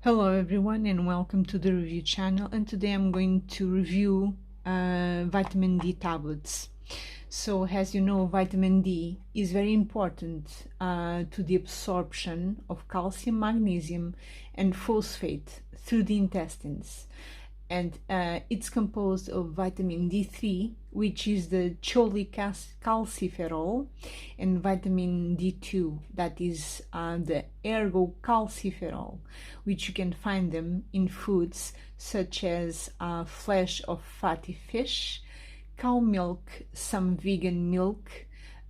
Hello everyone and welcome to the review channel, and today I'm going to review vitamin D tablets. So as you know, vitamin D is very important to the absorption of calcium, magnesium and phosphate through the intestines, and it's composed of vitamin D3, which is the cholecalciferol, and vitamin D2, that is the ergocalciferol, which you can find them in foods such as flesh of fatty fish, cow milk, some vegan milk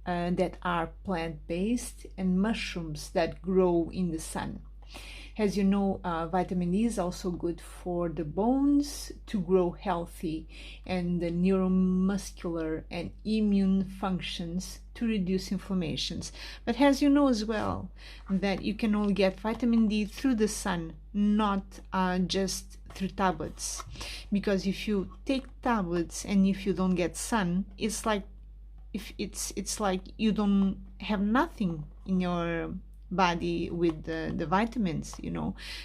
that are plant-based, and mushrooms that grow in the sun. As you know, vitamin D is also good for the bones to grow healthy, and the neuromuscular and immune functions to reduce inflammations. But as you know as well, that you can only get vitamin D through the sun, not just through tablets. Because if you take tablets and if you don't get sun, it's like it's like you don't have nothing in your body with the vitamins.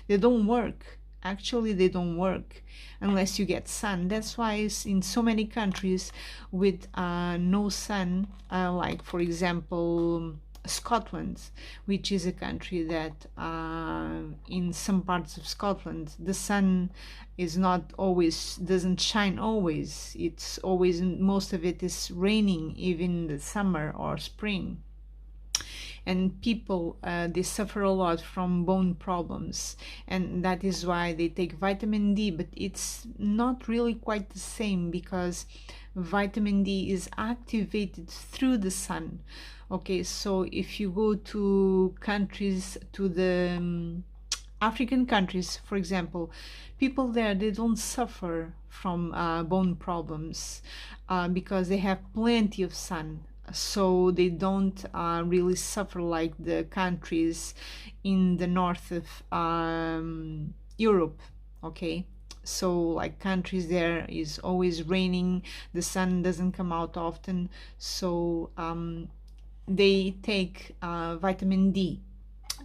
They don't work. Actually, they don't work unless you get sun. That's why in so many countries with no sun, like for example Scotland, which is a country that in some parts of Scotland the sun is not always, doesn't shine always. It's always, most of it is raining, even in the summer or spring. And people, they suffer a lot from bone problems, and that is why they take vitamin D. But it's not really quite the same, because vitamin D is activated through the sun. Okay, so if you go to countries, to the African countries, for example, people there, they don't suffer from bone problems because they have plenty of sun. So they don't really suffer like the countries in the north of Europe. Okay, so like countries there is always raining, the sun doesn't come out often, so they take vitamin D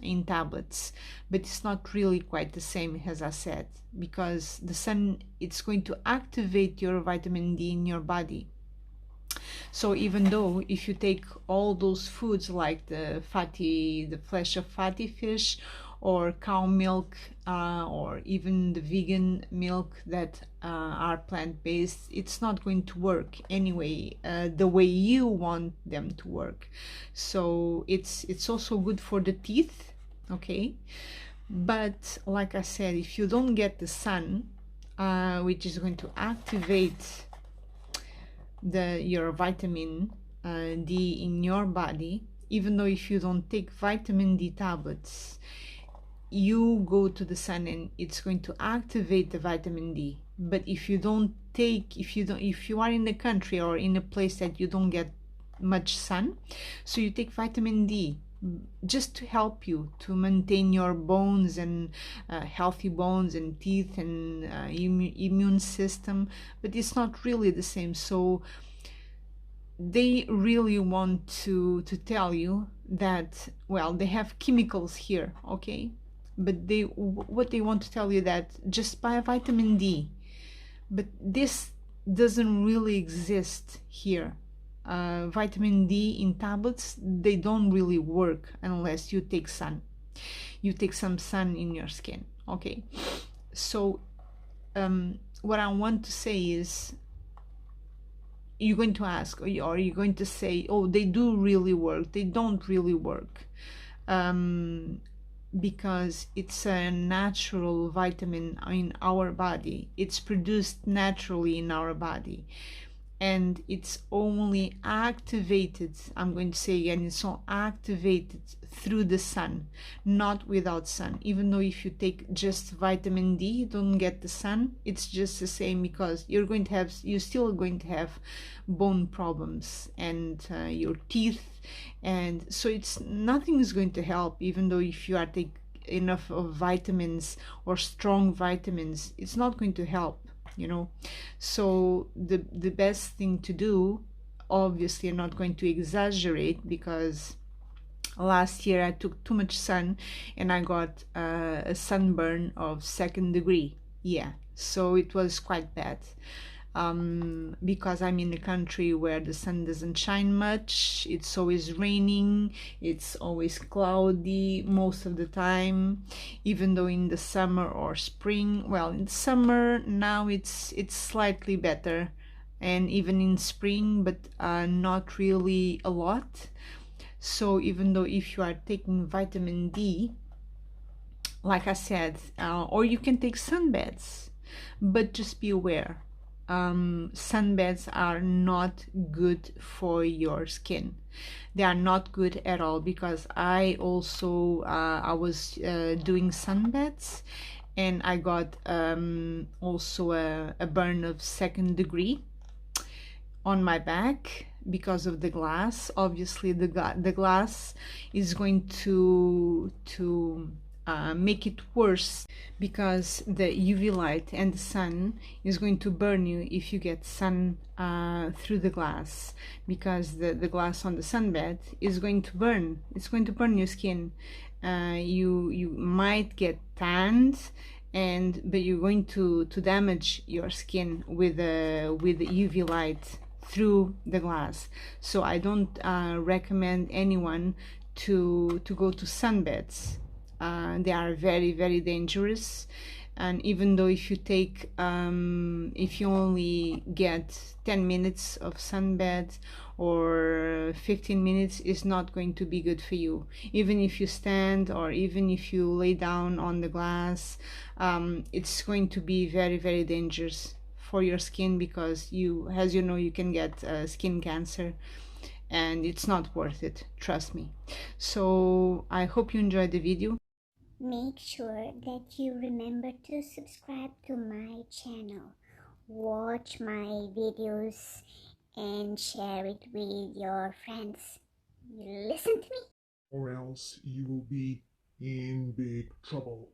in tablets. But it's not really quite the same, as I said, because the sun, it's going to activate your vitamin D in your body. So even though if you take all those foods like the flesh of fatty fish, or cow milk, or even the vegan milk that are plant-based, it's not going to work anyway the way you want them to work. So it's also good for the teeth, okay? But like I said, if you don't get the sun, which is going to activate your vitamin D in your body, even though if you don't take vitamin D tablets, you go to the sun and it's going to activate the vitamin D. But if you don't take, if you are in a country or in a place that you don't get much sun, so you take vitamin D just to help you to maintain your bones and healthy bones and teeth and immune system, but it's not really the same. So they really want to tell you that, well, they have chemicals here, okay, but what they want to tell you that just buy vitamin D, but this doesn't really exist here. Vitamin D in tablets, they don't really work unless you take sun. You take some sun in your skin, okay? So what I want to say is, you're going to ask, or you're going to say, oh, they do really work. They don't really work, because it's a natural vitamin in our body. It's produced naturally in our body, and it's only activated, I'm going to say again, it's all activated through the sun, not without sun. Even though if you take just vitamin D, you don't get the sun, it's just the same, because you're still going to have bone problems and your teeth, and so nothing is going to help. Even though if you are take enough of vitamins or strong vitamins, it's not going to help. So the best thing to do, obviously I'm not going to exaggerate, because Last year I took too much sun and I got a sunburn of 2nd degree. Yeah, so it was quite bad. Because I'm in a country where the sun doesn't shine much, it's always raining, it's always cloudy most of the time, even though in the summer or spring, well, in summer now it's slightly better, and even in spring, but not really a lot. So even though if you are taking vitamin D, like I said, or you can take sunbeds, but just be aware, sunbeds are not good for your skin. They are not good at all, because I also I was doing sunbeds, and I got also a burn of 2nd degree on my back because of the glass. Obviously the glass is going to make it worse, because the UV light and the sun is going to burn you if you get sun through the glass, because the glass on the sunbed is going to burn. It's going to burn your skin. You might get tanned, but you're going to damage your skin with the UV light through the glass. So I don't recommend anyone to go to sunbeds. They are very, very dangerous. And even though if you take if you only get 10 minutes of sunbed or 15 minutes, is not going to be good for you. Even if you stand, or even if you lay down on the glass, it's going to be very, very dangerous for your skin, because you, as you know, you can get skin cancer, and it's not worth it, trust me. So I hope you enjoyed the video. Make sure that you remember to subscribe to my channel, watch my videos, and share it with your friends. You listen to me? Or else you will be in big trouble.